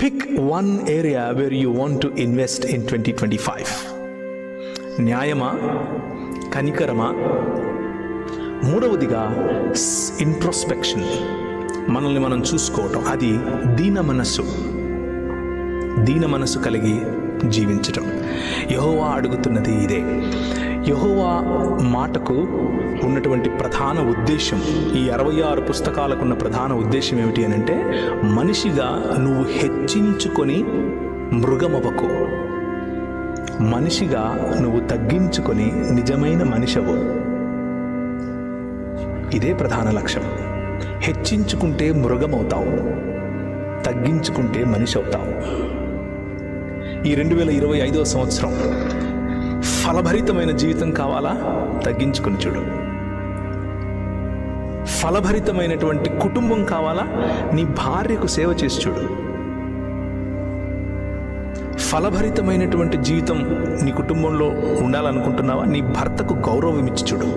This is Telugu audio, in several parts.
Pick one area where you want to invest in 2025. న్యాయమా, కనికరమా? మూడవదిగా ఇంట్రోస్పెక్షన్, మనల్ని మనం చూసుకోవటం. అది దీన మనస్సు కలిగి జీవించటం. యెహోవా అడుగుతున్నది ఇదే. యెహోవా మాటకు ఉన్నటువంటి ప్రధాన ఉద్దేశం, ఈ 66 పుస్తకాలకున్న ప్రధాన ఉద్దేశం ఏమిటి అని అంటే, మనిషిగా నువ్వు హెచ్చించుకొని మృగమవకు, మనిషిగా నువ్వు తగ్గించుకొని నిజమైన మనిషవు. ఇదే ప్రధాన లక్ష్యం. హెచ్చించుకుంటే మృగమవుతావు, తగ్గించుకుంటే మనిషి అవుతావు. ఈ 2025వ సంవత్సరం ఫలభరితమైన జీవితం కావాలా? తగ్గించుకుని చూడు. ఫలభరితమైనటువంటి కుటుంబం కావాలా? నీ భార్యకు సేవ చేసి చూడు. ఫలభరితమైనటువంటి జీవితం నీ కుటుంబంలో ఉండాలనుకుంటున్నావా? నీ భర్తకు గౌరవం ఇచ్చి చూడు.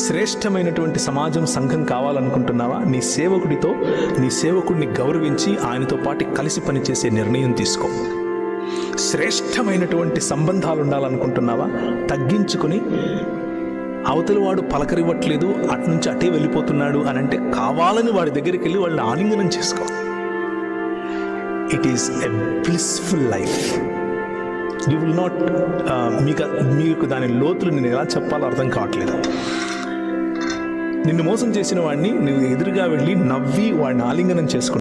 శ్రేష్టమైనటువంటి సమాజం, సంఘం కావాలనుకుంటున్నావా? నీ సేవకుడిని గౌరవించి ఆయనతో పాటు కలిసి పనిచేసే నిర్ణయం తీసుకో. శ్రేష్టమైనటువంటి సంబంధాలు ఉండాలనుకుంటున్నావా? తగ్గించుకుని, అవతలి వాడు పలకరివ్వట్లేదు, అట్నుంచి అటే వెళ్ళిపోతున్నాడు అని అంటే కావాలని వాడి దగ్గరికి వెళ్ళి వాళ్ళని ఆలింగనం చేసుకో. It is a blissful life. You will not మీకు దాని లోతులు నేను ఎలా చెప్పాలో అర్థం కావట్లేదు. నిన్ను మోసం చేసిన వాడిని నువ్వు ఎదురుగా వెళ్ళి నవ్వి వాడిని ఆలింగనం చేసుకుంటావు.